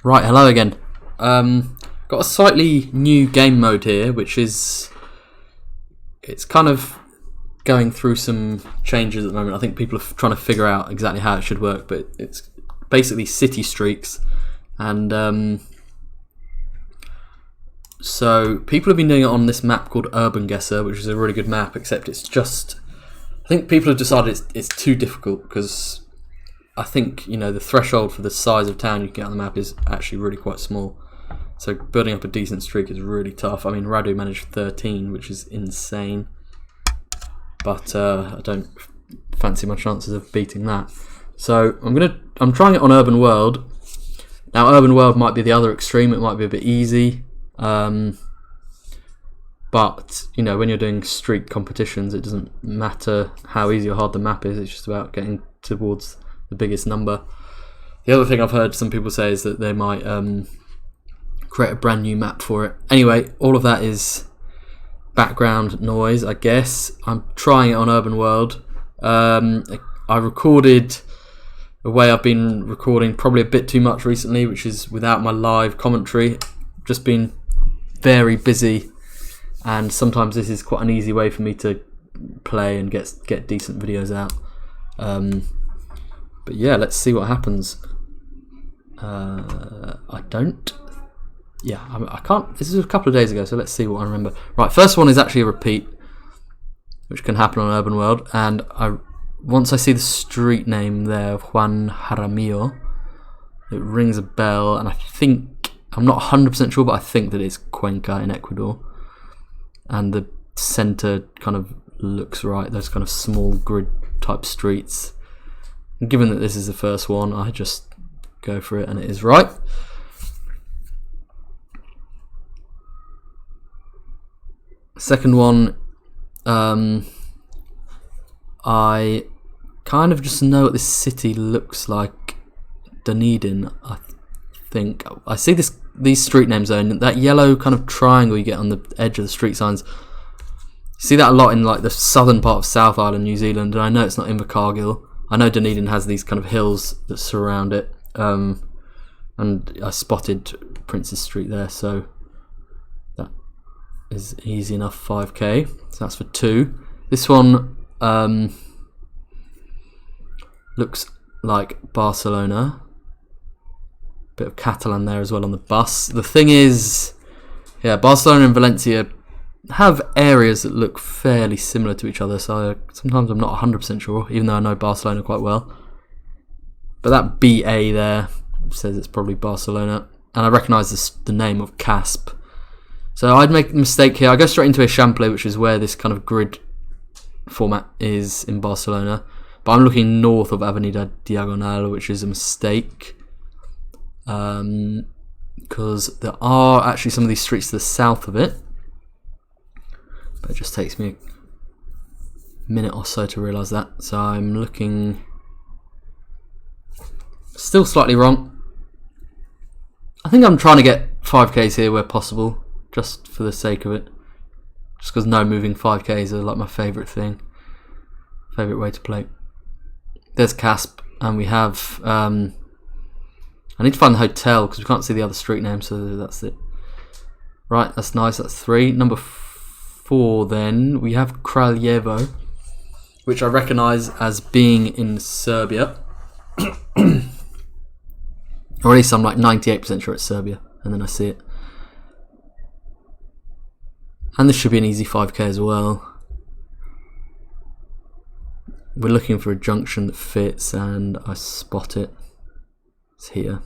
Right, hello again. Got a slightly new game mode here, which is it's kind of going through some changes at the moment. I think people are trying to figure out exactly how it should work, but it's basically city streaks, and so people have been doing it on this map called Geoguessr, which is a really good map. Except it's just, I think people have decided it's too difficult because I think the threshold for the size of town you can get on the map is actually really quite small. So building up a decent streak is really tough. I mean, Radu managed 13, which is insane, but I don't fancy my chances of beating that. So I'm trying it on Urban World. Now, Urban World might be the other extreme. It might be a bit easy, but when you're doing streak competitions, it doesn't matter how easy or hard the map is. It's just about getting towards the biggest number. The other thing I've heard some people say is that they might create a brand new map for it. Anyway, all of that is background noise, I guess. I'm trying it on Urban World. I recorded the way I've been recording probably a bit too much recently, which is without my live commentary. Just been very busy, and sometimes this is quite an easy way for me to play and get decent videos out. But yeah, let's see what happens. I can't. This is a couple of days ago, so let's see what I remember. Right, first one is actually a repeat, which can happen on Urban World. And once I see the street name there, Juan Jaramillo, it rings a bell, and I'm not 100% sure, but I think that it's Cuenca in Ecuador. And the center kind of looks right. Those kind of small grid type streets. Given that this is the first one, I just go for it, and it is right. Second one, I kind of just know what this city looks like. Dunedin, I think. I see these street names though, and that yellow kind of triangle you get on the edge of the street signs. You see that a lot in like the southern part of South Island, New Zealand, and I know it's not Invercargill. I know Dunedin has these kind of hills that surround it, and I spotted Princes Street there, so that is easy enough. 5k, so that's for 2. This one looks like Barcelona. Bit of Catalan there as well on the bus. The thing is, Barcelona and Valencia have areas that look fairly similar to each other, so sometimes I'm not 100% sure, even though I know Barcelona quite well. But that BA there says it's probably Barcelona, and I recognise the name of Casp. So I'd make a mistake here. I go straight into Eixample, which is where this kind of grid format is in Barcelona, but I'm looking north of Avenida Diagonal, which is a mistake, because there are actually some of these streets to the south of it. But it just takes me a minute or so to realise that. So I'm looking still slightly wrong. I think I'm trying to get 5Ks here where possible, just for the sake of it. Just because no moving 5Ks are like my favourite thing. Favourite way to play. There's Casp, and we have I need to find the hotel because we can't see the other street name, so that's it. Right, that's nice, that's 3. Number 4 then, we have Kraljevo, which I recognise as being in Serbia. Or at least I'm like 98% sure it's Serbia, and then I see it. And this should be an easy 5k as well. We're looking for a junction that fits, and I spot it. It's here.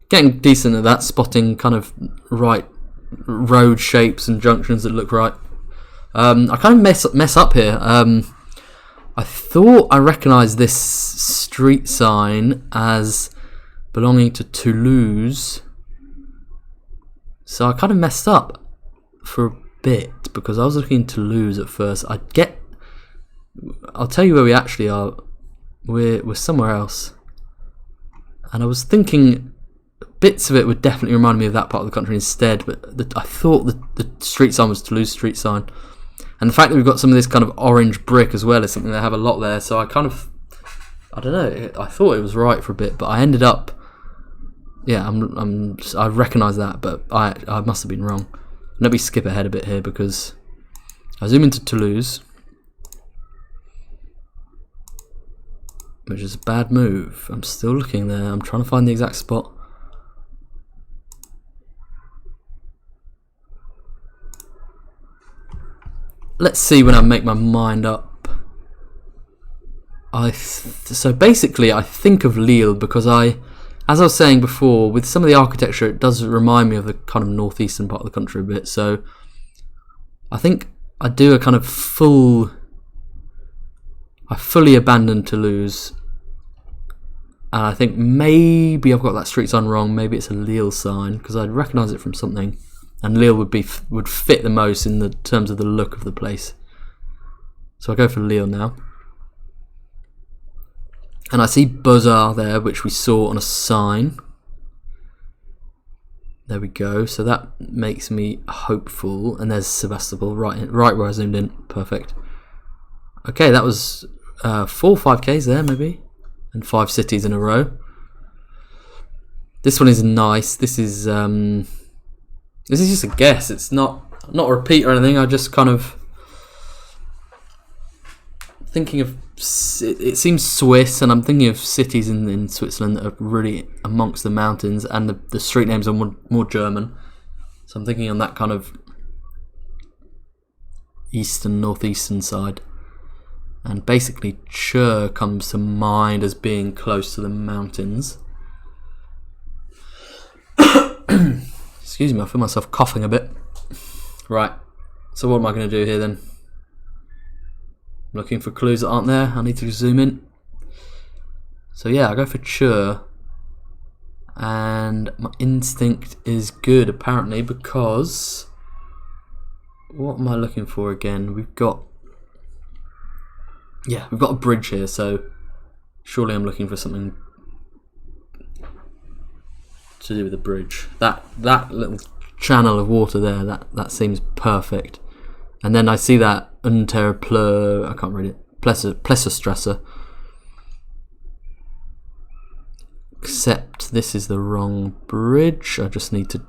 Getting decent at that, spotting kind of right road shapes and junctions that look right. I kind of mess up here. I thought I recognised this street sign as belonging to Toulouse, so I kind of messed up for a bit because I was looking in Toulouse at first. I'll tell you where we actually are. We're somewhere else, and I was thinking bits of it would definitely remind me of that part of the country instead, but I thought the street sign was Toulouse street sign. And the fact that we've got some of this kind of orange brick as well is something they have a lot there, so I kind of I don't know. I thought it was right for a bit, but I ended up. Yeah, I recognise that, but I must have been wrong. Let me skip ahead a bit here because I zoom into Toulouse, which is a bad move. I'm still looking there. I'm trying to find the exact spot. Let's see when I make my mind up. So basically, I think of Lille because as I was saying before, with some of the architecture, it does remind me of the kind of northeastern part of the country a bit. So I think I do a kind of I fully abandoned Toulouse, and I think maybe I've got that street sign wrong. Maybe it's a Lille sign because I'd recognise it from something, and Lille would fit the most in the terms of the look of the place. So I go for Lille now. And I see Beaux-Arts there, which we saw on a sign. There we go. So that makes me hopeful. And there's Sebastopol, right where I zoomed in. Perfect. Okay, that was 4 5Ks there, maybe. And 5 cities in a row. This one is nice. This is just a guess. It's not a repeat or anything. I just kind of thinking of. It seems Swiss, and I'm thinking of cities in Switzerland that are really amongst the mountains, and the street names are more German. So I'm thinking on that kind of eastern, northeastern side. And basically, Chur comes to mind as being close to the mountains. Excuse me, I feel myself coughing a bit. Right, so what am I going to do here then? Looking for clues that aren't there. I need to zoom in. So yeah, I go for Chur, and my instinct is good apparently because what am I looking for again? We've got a bridge here, so surely I'm looking for something to do with the bridge. That little channel of water there, that seems perfect. And then I see that Unterpleu, I can't read it, Plesserstrasse. Except this is the wrong bridge. I just need to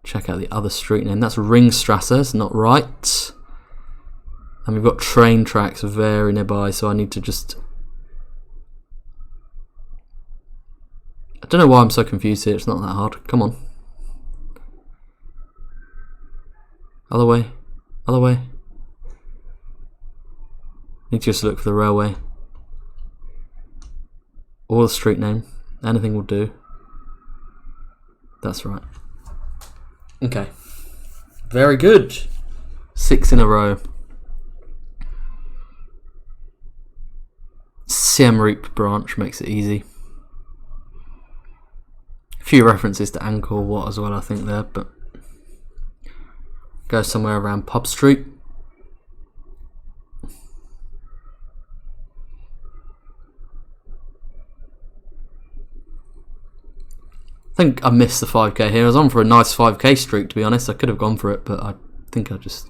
check out the other street name. That's Ringstrasse, it's not right. And we've got train tracks very nearby, so I need to just... I don't know why I'm so confused here, it's not that hard. Come on. Other way. Other way. Need to just look for the railway. Or the street name. Anything will do. That's right. Okay. Very good. 6 in a row. Siem Reap branch makes it easy. A few references to Angkor Wat as well, I think, there, but go somewhere around Pub Street. I think I missed the 5k here. I was on for a nice 5k streak, to be honest. I could have gone for it, but I think I just...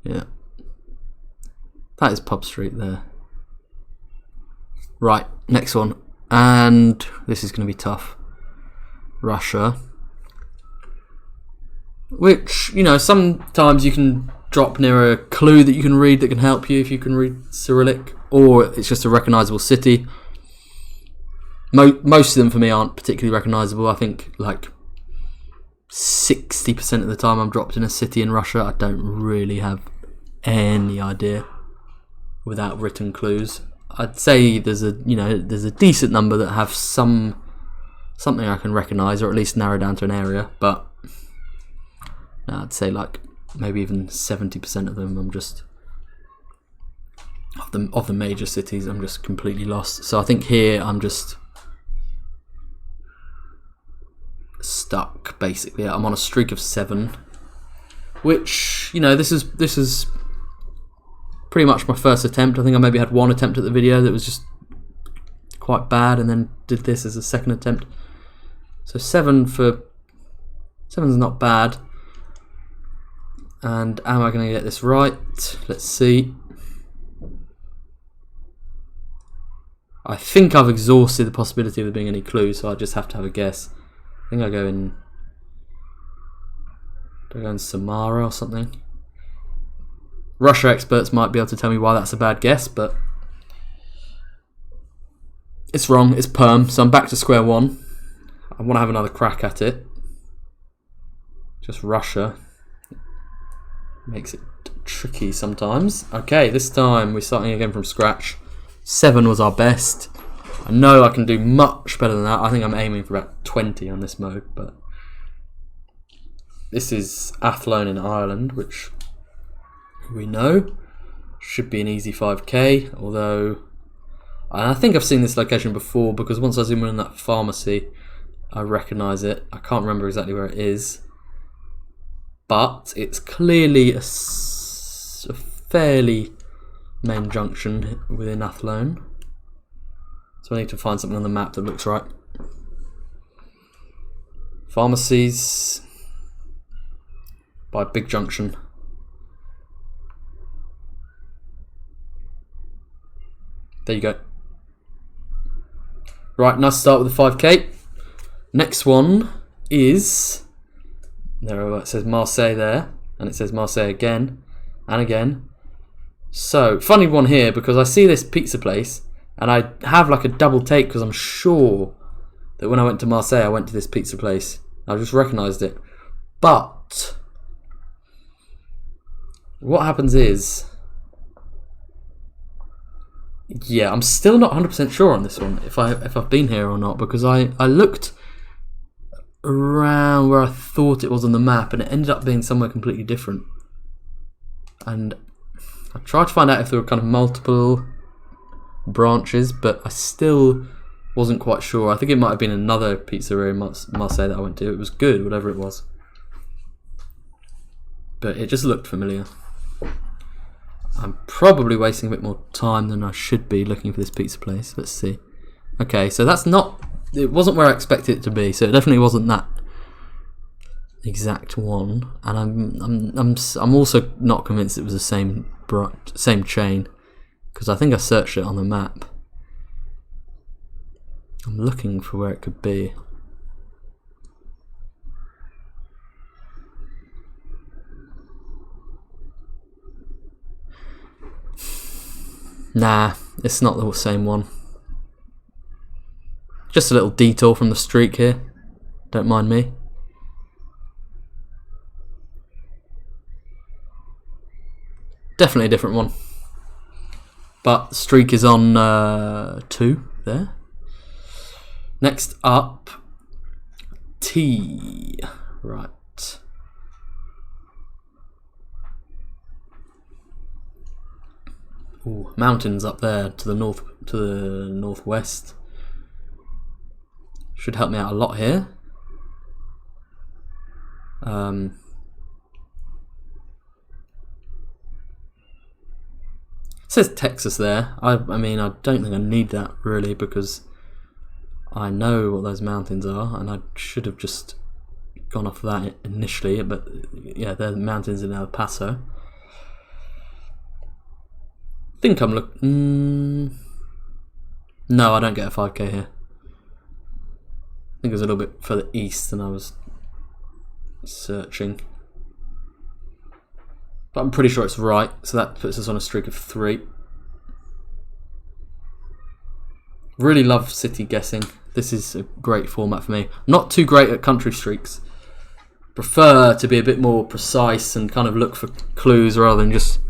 Yeah. That is Pub Street there. Right, next one. And this is going to be tough. Russia. Which, you know, sometimes you can drop near a clue that you can read that can help you if you can read Cyrillic, or it's just a recognisable city. Most of them for me aren't particularly recognisable. I think like 60% of the time I'm dropped in a city in Russia, I don't really have any idea without written clues. I'd say there's a decent number that have something I can recognise, or at least narrow down to an area, but no, I'd say like maybe even 70% of them I'm just of the major cities I'm just completely lost. So I think here I'm just stuck basically. I'm on a streak of 7, which, you know, this is pretty much my first attempt. I think I maybe had one attempt at the video that was just quite bad, and then did this as a second attempt. So 7's not bad. And am I going to get this right? Let's see. I think I've exhausted the possibility of there being any clues, so I just have to have a guess. I think I go in Samara or something. Russia experts might be able to tell me why that's a bad guess, but it's wrong. It's Perm, so I'm back to square one. I want to have another crack at it. Just Russia makes it tricky sometimes. Okay, this time we're starting again from scratch. 7 was our best. I know I can do much better than that. I think I'm aiming for about 20 on this mode, but this is Athlone in Ireland, which we know should be an easy 5k, although I think I've seen this location before because once I zoom in on that pharmacy I recognise it. I can't remember exactly where it is, but it's clearly a fairly main junction within Athlone, so I need to find something on the map that looks right. Pharmacies by Big Junction. There you go. Right, nice start with the 5k. Next one is, there it says Marseille there, and it says Marseille again and again. So, funny one here because I see this pizza place and I have like a double take because I'm sure that when I went to Marseille I went to this pizza place. I just recognised it. But what happens is, yeah, I'm still not 100% sure on this one if I've been here or not, because I looked around where I thought it was on the map and it ended up being somewhere completely different. And I tried to find out if there were kind of multiple branches, but I still wasn't quite sure. I think it might have been another pizzeria in Marseille that I went to. It was good, whatever it was, but it just looked familiar. I'm probably wasting a bit more time than I should be looking for this pizza place. Let's see. Okay, so that's not, it wasn't where I expected it to be, so it definitely wasn't that exact one. And I'm also not convinced it was the same chain, because I think I searched it on the map. I'm looking for where it could be. Nah, it's not the same one. Just a little detour from the streak here. Don't mind me. Definitely a different one. But the streak is on 2 there. Next up, T. Right. Ooh, mountains up there to the northwest. Should help me out a lot here. It says Texas there. I mean, I don't think I need that really, because I know what those mountains are, and I should have just gone off that initially. But yeah, they're the mountains in El Paso. I think I'm looking. No, I don't get a 5k here. I think it was a little bit further east than I was searching, but I'm pretty sure it's right. So that puts us on a streak of 3. Really love city guessing. This is a great format for me. Not too great at country streaks. Prefer to be a bit more precise and kind of look for clues rather than just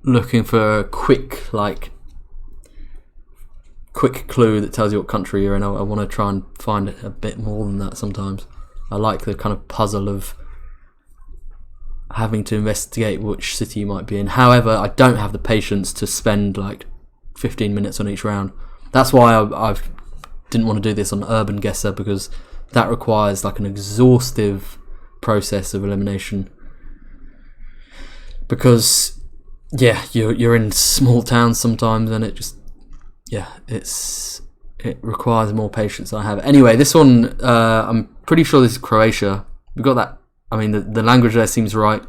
looking for a quick clue that tells you what country you're in. I want to try and find a bit more than that sometimes. I like the kind of puzzle of having to investigate which city you might be in. However, I don't have the patience to spend like 15 minutes on each round. That's why I didn't want to do this on Urban Guesser, because that requires like an exhaustive process of elimination. Because yeah, you're in small towns sometimes, and it just, yeah, it requires more patience than I have. Anyway, this one, I'm pretty sure this is Croatia. We've got that. I mean, the language there seems right,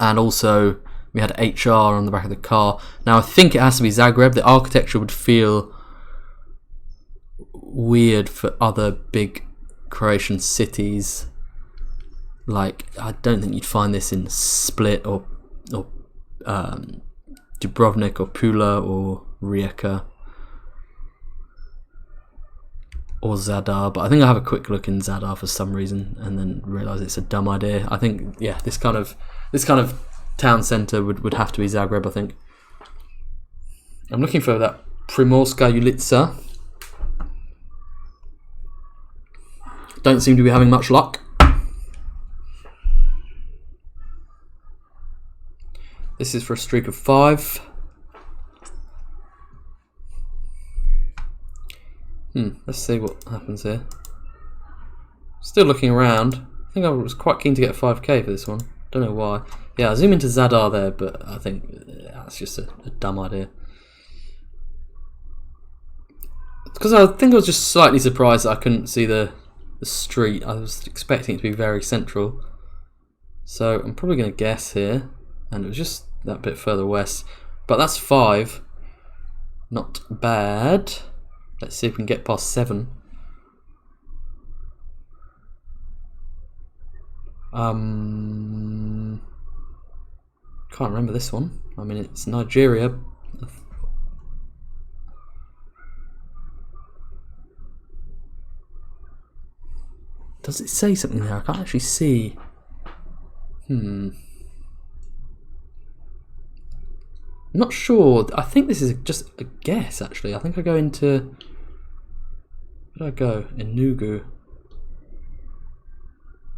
and also We had HR on the back of the car. Now I think it has to be Zagreb. The architecture would feel weird for other big Croatian cities. Like, I don't think you'd find this in Split or Dubrovnik or Pula or Rijeka or Zadar, but I think I'll have a quick look in Zadar for some reason and then realise it's a dumb idea. I think, yeah, this kind of town centre would have to be Zagreb, I think. I'm looking for that Primorska Ulica. Don't seem to be having much luck. This is for a streak of 5. Let's see what happens here. Still looking around. I think I was quite keen to get a 5k for this one. Don't know why. Yeah, I zoom into Zadar there, but I think that's just a dumb idea. Because I think I was just slightly surprised that I couldn't see the street. I was expecting it to be very central. So I'm probably going to guess here. And it was just that bit further west. But that's 5. Not bad. Let's see if we can get past 7. Can't remember this one. I mean, it's Nigeria. Does it say something there? I can't actually see. I'm not sure. I think this is just a guess, actually. I think I go into... Where did I go? Enugu.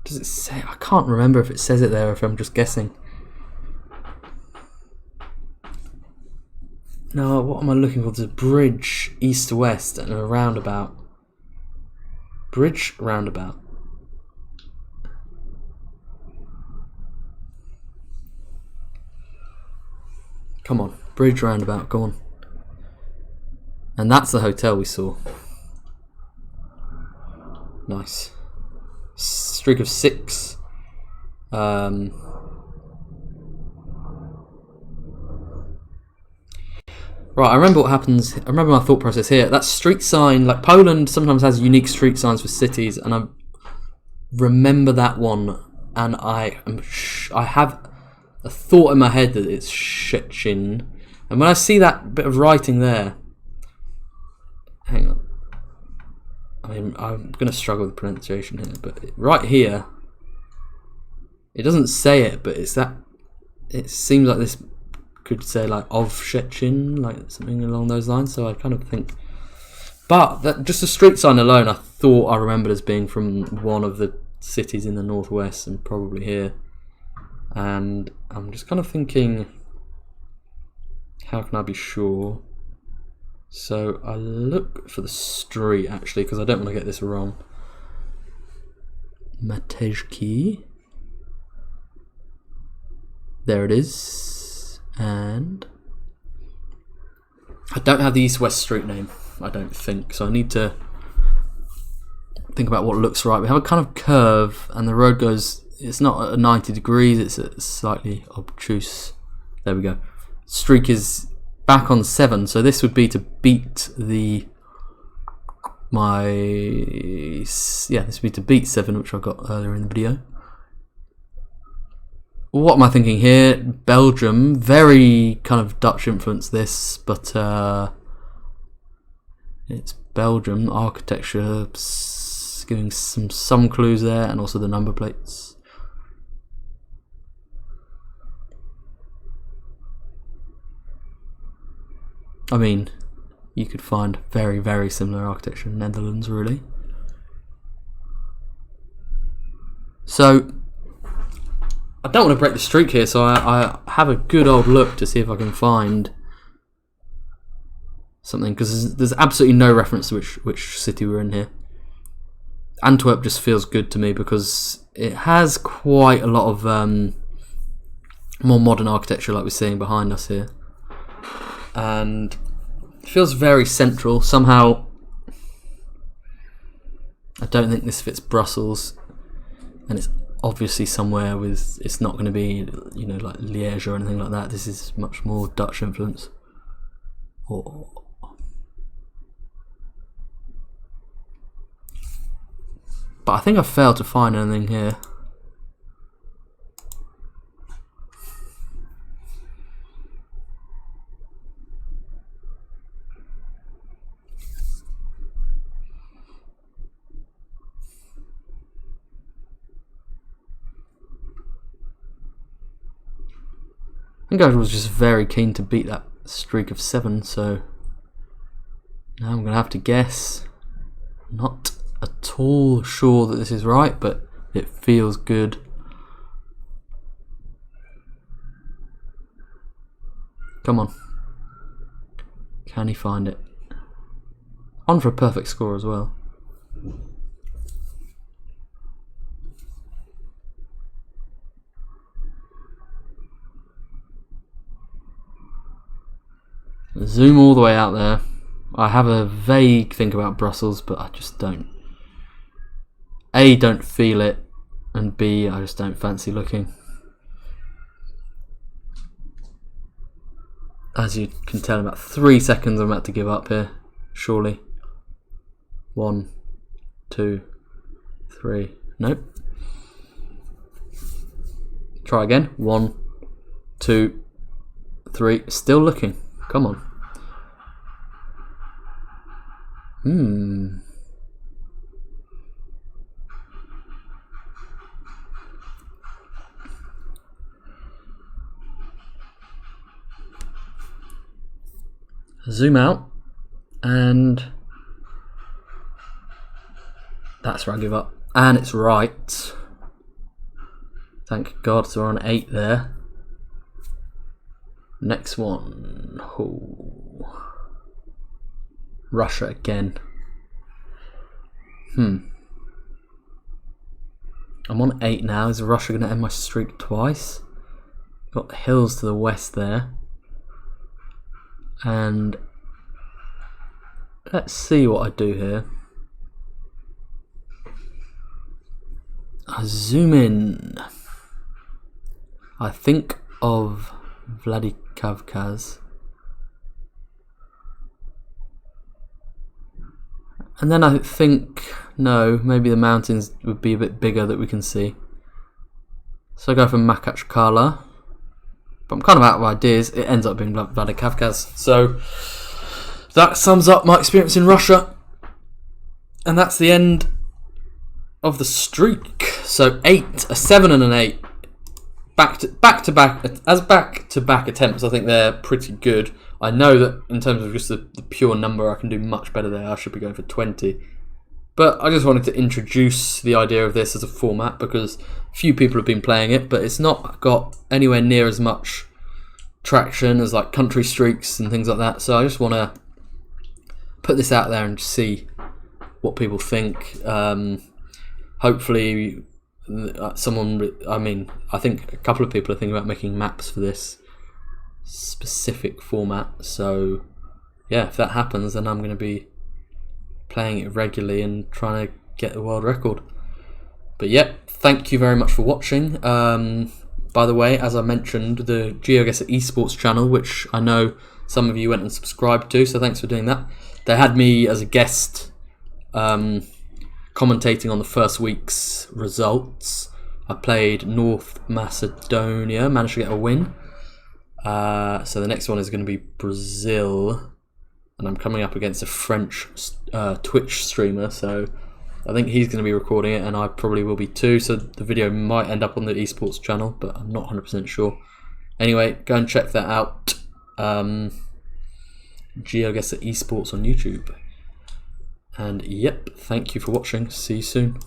Does it say? I can't remember if it says it there or if I'm just guessing. No, what am I looking for? There's a bridge east-west and a roundabout. Bridge, roundabout. Come on, bridge, roundabout, go on. And that's the hotel we saw. Nice. Streak of 6. Right, I remember what happens. I remember my thought process here. That street sign, like Poland sometimes has unique street signs for cities, and I remember that one, and I have a thought in my head that it's Szczecin. And when I see that bit of writing there, hang on. I mean, I'm going to struggle with pronunciation here, but right here, it doesn't say it, but it's that. It seems like this could say like of Szczecin, like something along those lines. So I kind of think, but that just the street sign alone, I thought I remembered as being from one of the cities in the northwest, and probably here. And I'm just kind of thinking, how can I be sure? So I look for the street, actually, because I don't want to get this wrong. Matejki. There it is. And I don't have the east-west street name, I don't think. So I need to think about what looks right. We have a kind of curve, and the road goes... It's not at 90 degrees, it's a slightly obtuse. There we go. Streak is back on 7, so this would be to beat this would be to beat 7, which I got earlier in the video. What am I thinking here? Belgium, very kind of Dutch influence this, but it's Belgium. Architecture giving some clues there, and also the number plates. I mean, you could find very, very similar architecture in the Netherlands, really. So, I don't want to break the streak here, so I have a good old look to see if I can find something, because there's absolutely no reference to which city we're in here. Antwerp just feels good to me because it has quite a lot of more modern architecture like we're seeing behind us here. And it feels very central. Somehow, I don't think this fits Brussels, and it's obviously somewhere with, it's not going to be, you know, like Liège or anything like that. This is much more Dutch influence. Or but I think I failed to find anything here. I think I was just very keen to beat that streak of 7, so now I'm going to have to guess. Not at all sure that this is right, but it feels good. Come on. Can he find it? On for a perfect score as well. Zoom all the way out there. I have a vague think about Brussels, but I just don't. A, don't feel it, and B, I just don't fancy looking. As you can tell, in about 3 seconds I'm about to give up here, surely. 1, 2, 3, nope. Try again. 1, 2, 3, still looking. Come on. Zoom out, and that's where I give up. And it's right. Thank God, so we're on 8 there. Next one. Oh. Russia again. I'm on 8 now. Is Russia going to end my streak twice? Got the hills to the west there. And let's see what I do here. I zoom in. I think of Vladikavkaz. And then I think, no, maybe the mountains would be a bit bigger that we can see. So I go for Makhachkala. But I'm kind of out of ideas. It ends up being Vladikavkaz. So that sums up my experience in Russia. And that's the end of the streak. So 8, a 7 and an 8. Back to back attempts, I think they're pretty good. I know that in terms of just the pure number, I can do much better there. I should be going for 20. But I just wanted to introduce the idea of this as a format because few people have been playing it, but it's not got anywhere near as much traction as like country streaks and things like that. So I just want to put this out there and see what people think. Hopefully I think a couple of people are thinking about making maps for this specific format. So yeah, if that happens, then I'm going to be playing it regularly and trying to get the world record. But yeah, thank you very much for watching. By the way, as I mentioned, the Geoguessr esports channel, which I know some of you went and subscribed to, so thanks for doing that. They had me as a guest commentating on the first week's results. I played North Macedonia, managed to get a win. So the next one is going to be Brazil, and I'm coming up against a French Twitch streamer, so I think he's going to be recording it, and I probably will be too, so the video might end up on the esports channel, but I'm not 100% sure. Anyway, go and check that out. Geoguessr esports on YouTube. And yep, thank you for watching. See you soon.